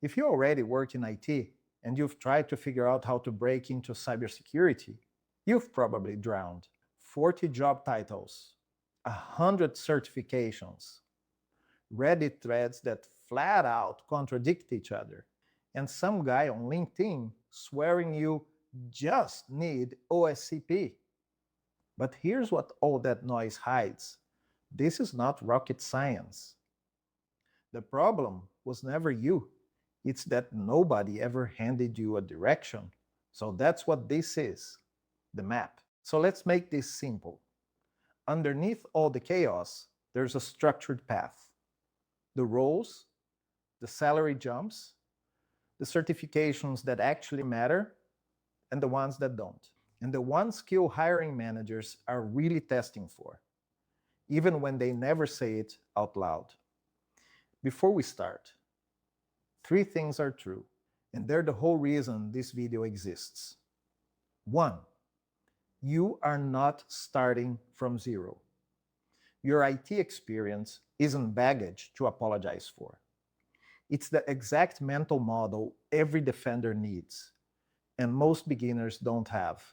If you already work in IT and you've tried to figure out how to break into cybersecurity, you've probably drowned. 40 job titles, 100 certifications, Reddit threads that flat out contradict each other, and some guy on LinkedIn swearing you just need OSCP. But here's what all that noise hides. This is not rocket science. The problem was never you. It's that nobody ever handed you a direction. So that's what this is, the map. So let's make this simple. Underneath all the chaos, there's a structured path. The roles, the salary jumps, the certifications that actually matter, and the ones that don't. And the one skill hiring managers are really testing for, even when they never say it out loud. Before we start, 3 things are true, and they're the whole reason this video exists. 1, you are not starting from zero. Your IT experience isn't baggage to apologize for. It's the exact mental model every defender needs, and most beginners don't have.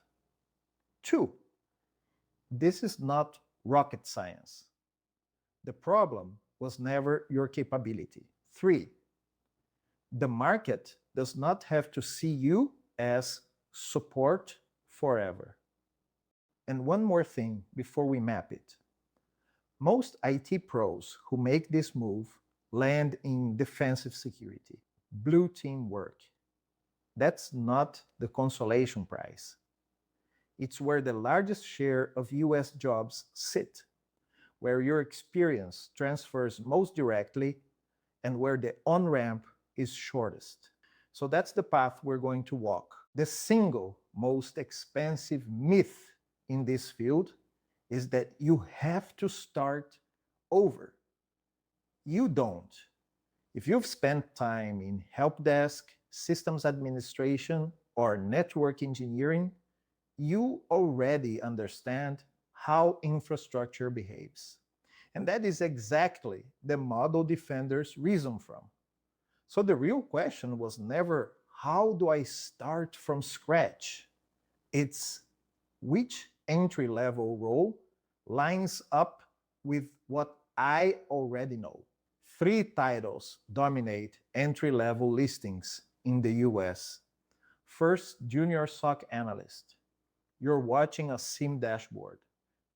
2, this is not rocket science. The problem was never your capability. 3, the market does not have to see you as support forever. And one more thing before we map it. Most IT pros who make this move land in defensive security, blue team work. That's not the consolation prize. It's where the largest share of US jobs sit, where your experience transfers most directly, and where the on-ramp is shortest. So that's the path we're going to walk. The single most expensive myth in this field is that you have to start over. You don't. If you've spent time in help desk, systems administration, or network engineering, you already understand how infrastructure behaves. And that is exactly the model defenders reason from. So the real question was never, how do I start from scratch? It's which entry-level role lines up with what I already know. 3 titles dominate entry-level listings in the US. First, junior SOC analyst. You're watching a SIEM dashboard,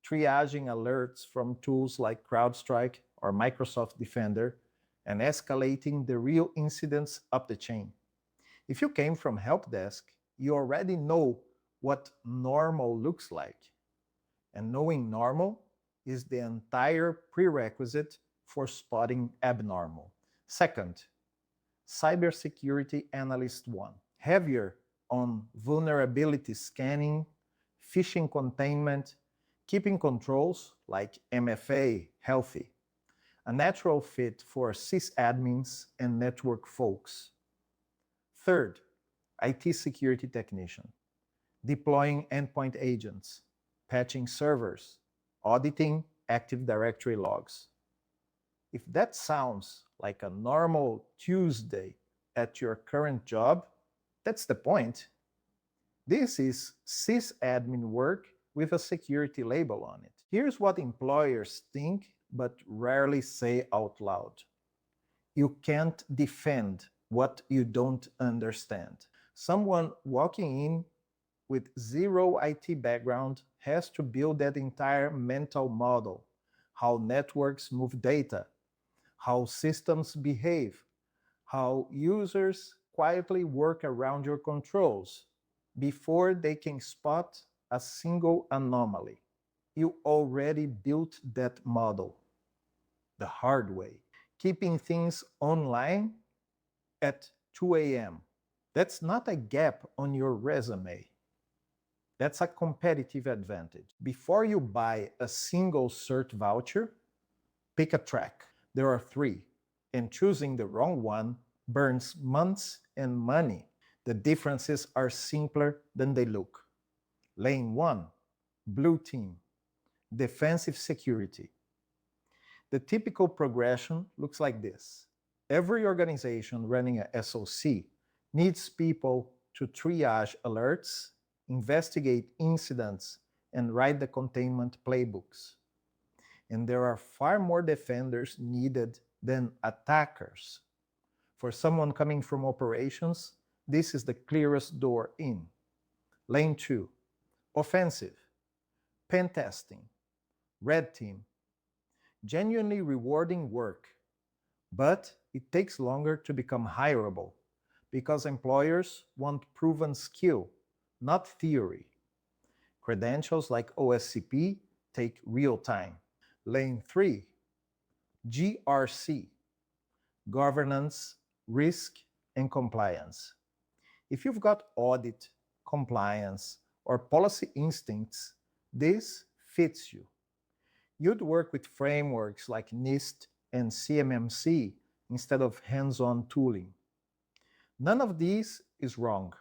triaging alerts from tools like CrowdStrike or Microsoft Defender, and escalating the real incidents up the chain. If you came from help desk, you already know what normal looks like. And knowing normal is the entire prerequisite for spotting abnormal. Second, Cybersecurity Analyst 1. Heavier on vulnerability scanning, phishing containment, keeping controls like MFA healthy. A natural fit for sysadmins and network folks. Third, IT security technician. Deploying endpoint agents, patching servers, auditing Active Directory logs. If that sounds like a normal Tuesday at your current job, that's the point. This is sysadmin work with a security label on it. Here's what employers think but rarely say out loud. You can't defend what you don't understand. Someone walking in with zero IT background has to build that entire mental model, how networks move data, how systems behave, how users quietly work around your controls before they can spot a single anomaly. You already built that model the hard way, keeping things online at 2 a.m. That's not a gap on your resume. That's a competitive advantage. Before you buy a single cert voucher, pick a track. There are 3, and choosing the wrong one burns months and money. The differences are simpler than they look. Lane 1, blue team, defensive security. The typical progression looks like this. Every organization running a SOC needs people to triage alerts, investigate incidents, and write the containment playbooks. And there are far more defenders needed than attackers. For someone coming from operations, this is the clearest door in. Lane 2, offensive, pen testing, red team, genuinely rewarding work, but it takes longer to become hireable because employers want proven skill, not theory. Credentials like OSCP take real time. Lane 3, GRC, governance, risk, and compliance. If you've got audit, compliance, or policy instincts, this fits you. You'd work with frameworks like NIST and CMMC instead of hands-on tooling. None of these is wrong.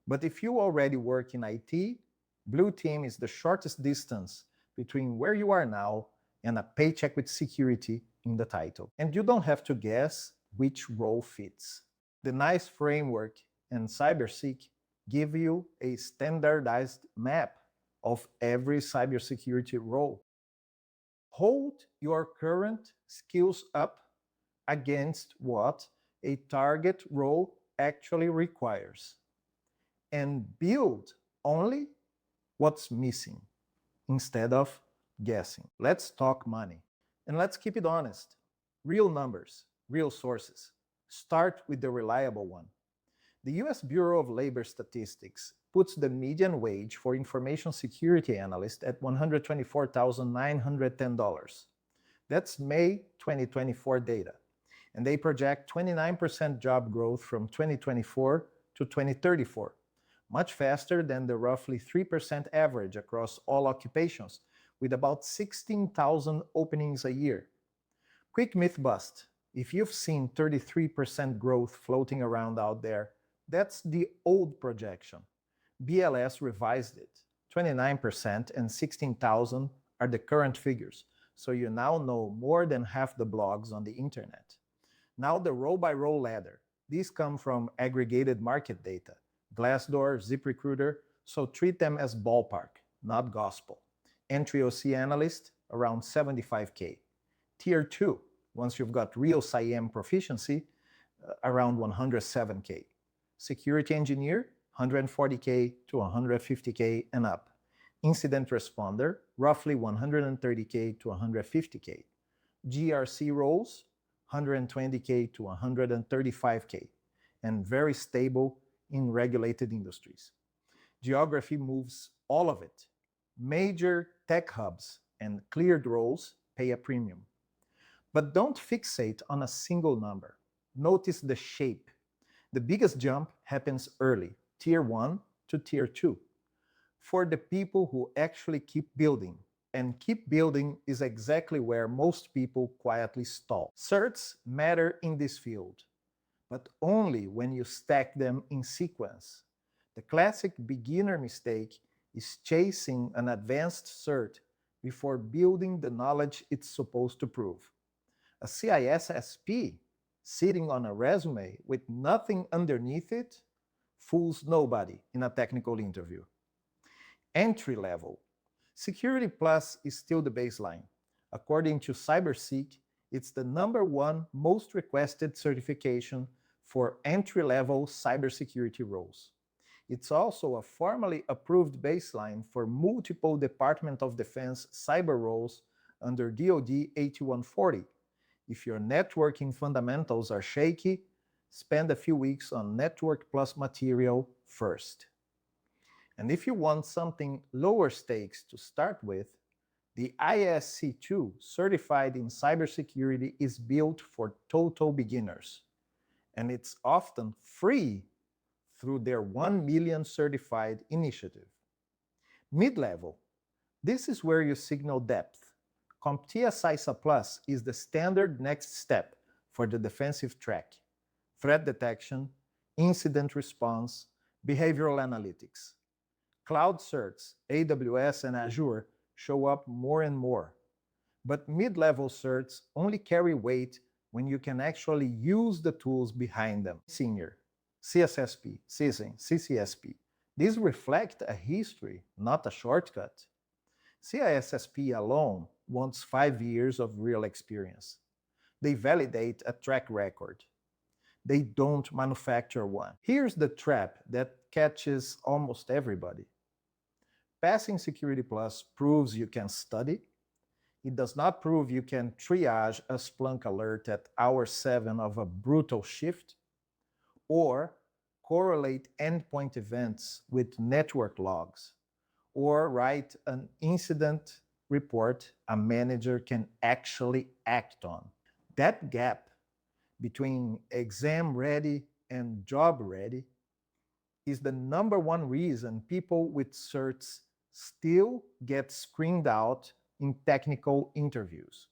But if you already work in IT, Blue Team is the shortest distance between where you are now and a paycheck with security in the title. And you don't have to guess which role fits. The NICE framework and CyberSeek give you a standardized map of every cybersecurity role. Hold your current skills up against what a target role actually requires and build only what's missing instead of guessing. Let's talk money. And let's keep it honest. Real numbers, real sources. Start with the reliable one. The US Bureau of Labor Statistics puts the median wage for information security analyst at $124,910. That's May 2024 data. And they project 29% job growth from 2024 to 2034, much faster than the roughly 3% average across all occupations, with about 16,000 openings a year. Quick myth bust. If you've seen 33% growth floating around out there, that's the old projection. BLS revised it. 29% and 16,000 are the current figures, so you now know more than half the blogs on the internet. Now the row-by-row ladder. These come from aggregated market data, Glassdoor, ZipRecruiter, so treat them as ballpark, not gospel. Entry OC analyst, around 75K. Tier 2, once you've got real SIEM proficiency, around 107K. Security engineer, 140K to 150K and up. Incident responder, roughly 130K to 150K. GRC roles, 120K to 135K, and very stable in regulated industries. Geography moves all of it. Major tech hubs and cleared roles pay a premium. But don't fixate on a single number. Notice the shape. The biggest jump happens early, Tier 1 to Tier 2, for the people who actually keep building. And keep building is exactly where most people quietly stall. Certs matter in this field, but only when you stack them in sequence. The classic beginner mistake is chasing an advanced cert before building the knowledge it's supposed to prove. A CISSP sitting on a resume with nothing underneath it fools nobody in a technical interview. Entry level. Security Plus is still the baseline. According to CyberSeek, it's the #1 most requested certification for entry-level cybersecurity roles. It's also a formally approved baseline for multiple Department of Defense cyber roles under DoD 8140. If your networking fundamentals are shaky, spend a few weeks on Network Plus material first. And if you want something lower stakes to start with, the ISC2 certified in cybersecurity is built for total beginners. And it's often free through their 1 million certified initiative. Mid-level. This is where you signal depth. CompTIA CISA Plus is the standard next step for the defensive track. Threat detection, incident response, behavioral analytics. Cloud certs, AWS and Azure, show up more and more. But mid-level certs only carry weight when you can actually use the tools behind them. Senior, CSSP, CISM, CCSP. These reflect a history, not a shortcut. CISSP alone wants 5 years of real experience. They validate a track record. They don't manufacture one. Here's the trap that catches almost everybody. Passing Security Plus proves you can study. It does not prove you can triage a Splunk alert at hour 7 of a brutal shift, or correlate endpoint events with network logs, or write an incident report a manager can actually act on. That gap between exam ready and job ready is the number one reason people with certs still get screened out in technical interviews.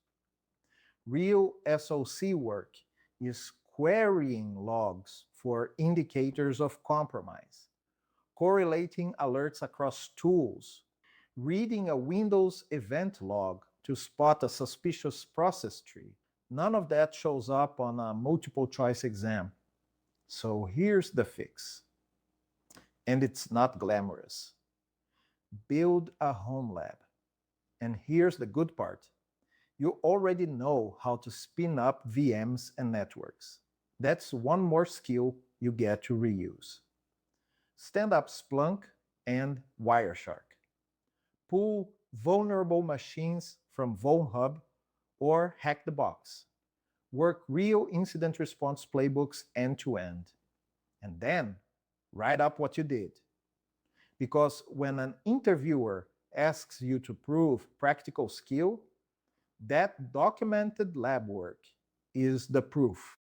Real SOC work is querying logs for indicators of compromise, correlating alerts across tools, reading a Windows event log to spot a suspicious process tree. None of that shows up on a multiple choice exam. So here's the fix. And it's not glamorous. Build a home lab. And here's the good part. You already know how to spin up VMs and networks. That's one more skill you get to reuse. Stand up Splunk and Wireshark. Pull vulnerable machines from VulnHub or Hack the Box. Work real incident response playbooks end to end. And then write up what you did. Because when an interviewer asks you to prove practical skill, that documented lab work is the proof.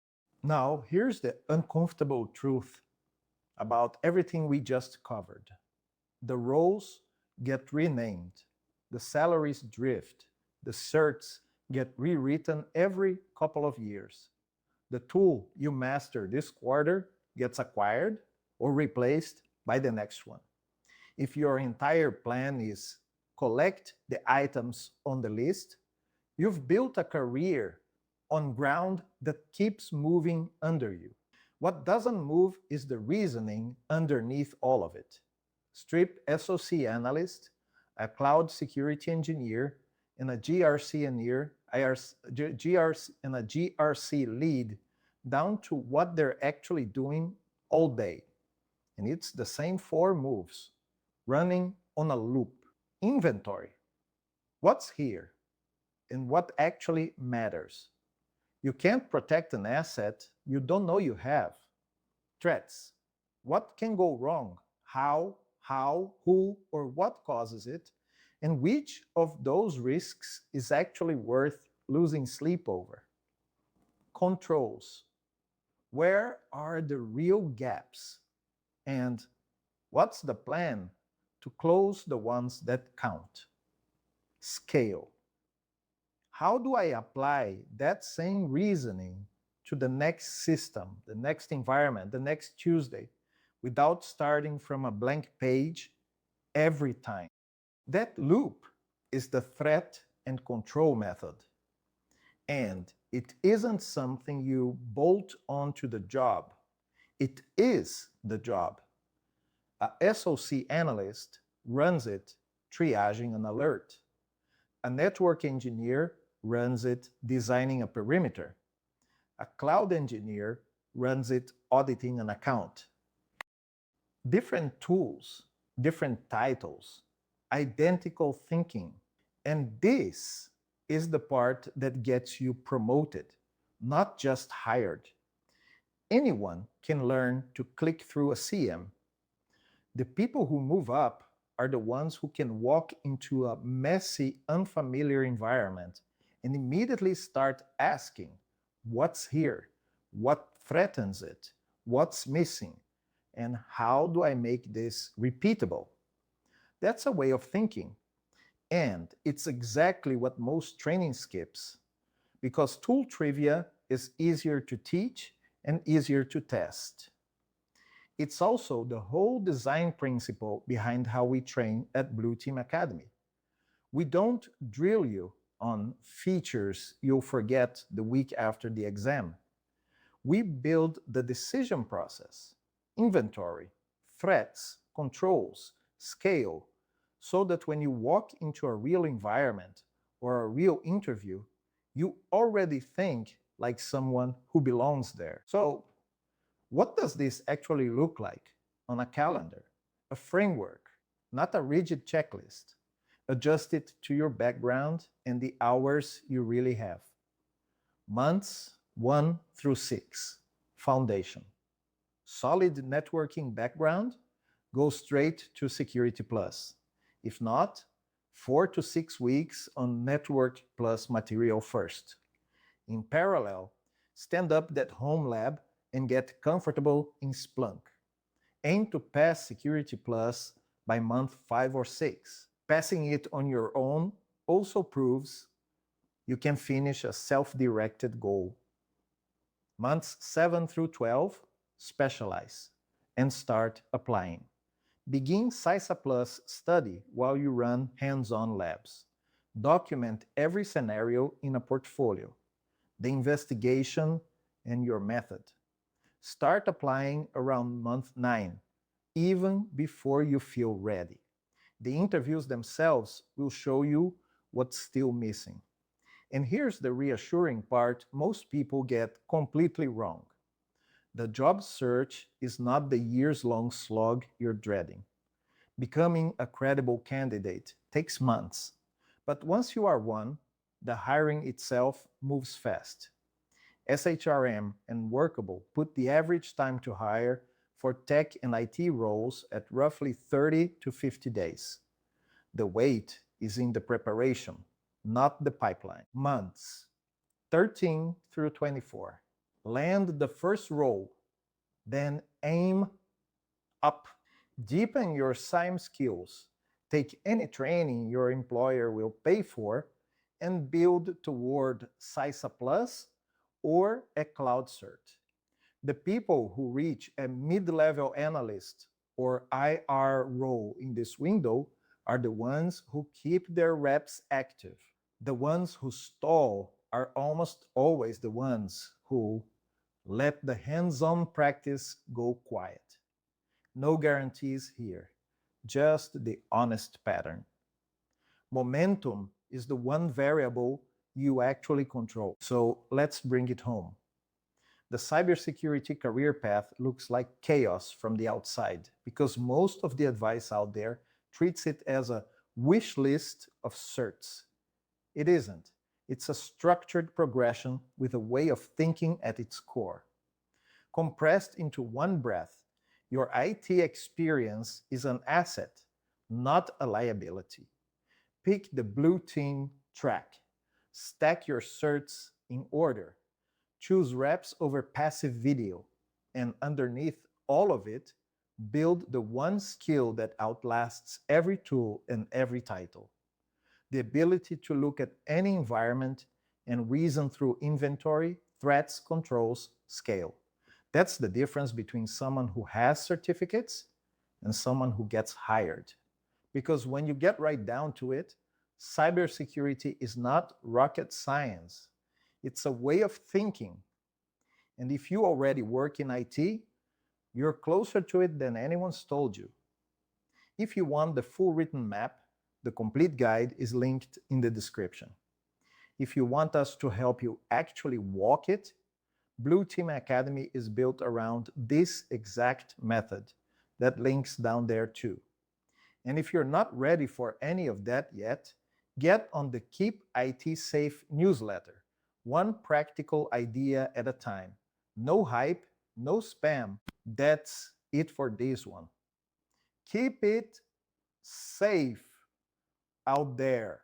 Now, here's the uncomfortable truth about everything we just covered. The roles get renamed, the salaries drift, the certs get rewritten every couple of years. The tool you master this quarter gets acquired or replaced by the next one. If your entire plan is collect the items on the list, you've built a career on ground that keeps moving under you. What doesn't move is the reasoning underneath all of it. Strip SOC analyst, a cloud security engineer, and a GRC engineer, and a GRC lead down to what they're actually doing all day. And it's the same 4 moves, running on a loop. Inventory. What's here? And what actually matters? You can't protect an asset you don't know you have. Threats. What can go wrong? How, who, or what causes it? And which of those risks is actually worth losing sleep over? Controls. Where are the real gaps? And what's the plan to close the ones that count? Scale. How do I apply that same reasoning to the next system, the next environment, the next Tuesday, without starting from a blank page every time? That loop is the threat and control method. And it isn't something you bolt onto the job. It is the job. A SOC analyst runs it triaging an alert. A network engineer runs it designing a perimeter. A cloud engineer runs it auditing an account. Different tools, different titles, identical thinking. And this is the part that gets you promoted, not just hired. Anyone can learn to click through a CM. The people who move up are the ones who can walk into a messy, unfamiliar environment and immediately start asking, what's here? What threatens it? What's missing? And how do I make this repeatable? That's a way of thinking. And it's exactly what most training skips, because tool trivia is easier to teach and easier to test. It's also the whole design principle behind how we train at Blue Team Academy. We don't drill you on features you'll forget the week after the exam. We build the decision process, inventory, threats, controls, scale, so that when you walk into a real environment or a real interview, you already think like someone who belongs there. So, what does this actually look like on a calendar? A framework, not a rigid checklist. Adjust it to your background and the hours you really have. Months 1 through 6, foundation. Solid networking background, go straight to Security Plus. If not, 4 to 6 weeks on Network Plus material first. In parallel, stand up that home lab and get comfortable in Splunk. Aim to pass Security Plus by month 5 or 6. Passing it on your own also proves you can finish a self-directed goal. Months 7 through 12, specialize and start applying. Begin CySA Plus study while you run hands-on labs. Document every scenario in a portfolio, the investigation, and your method. Start applying around month 9, even before you feel ready. The interviews themselves will show you what's still missing. And here's the reassuring part most people get completely wrong. The job search is not the years-long slog you're dreading. Becoming a credible candidate takes months, but once you are one, the hiring itself moves fast. SHRM and Workable put the average time to hire for tech and IT roles at roughly 30 to 50 days. The wait is in the preparation, not the pipeline. Months 13 through 24. Land the first role, then aim up. Deepen your SIME skills. Take any training your employer will pay for and build toward CySA Plus or a cloud cert. The people who reach a mid-level analyst or IR role in this window are the ones who keep their reps active. The ones who stall are almost always the ones who let the hands-on practice go quiet. No guarantees here, just the honest pattern. Momentum is the one variable you actually control. So let's bring it home. The cybersecurity career path looks like chaos from the outside because most of the advice out there treats it as a wish list of certs. It isn't. It's a structured progression with a way of thinking at its core. Compressed into one breath, your IT experience is an asset, not a liability. Pick the blue team track. Stack your certs in order. Choose reps over passive video. And underneath all of it, build the one skill that outlasts every tool and every title. The ability to look at any environment and reason through inventory, threats, controls, scale. That's the difference between someone who has certificates and someone who gets hired. Because when you get right down to it, cybersecurity is not rocket science. It's a way of thinking. And if you already work in IT, you're closer to it than anyone's told you. If you want the full written map, the complete guide is linked in the description. If you want us to help you actually walk it, Blue Team Academy is built around this exact method that links down there too. And if you're not ready for any of that yet, get on the Keep IT Safe newsletter. One practical idea at a time. No hype, no spam. That's it for this one. Keep it safe out there.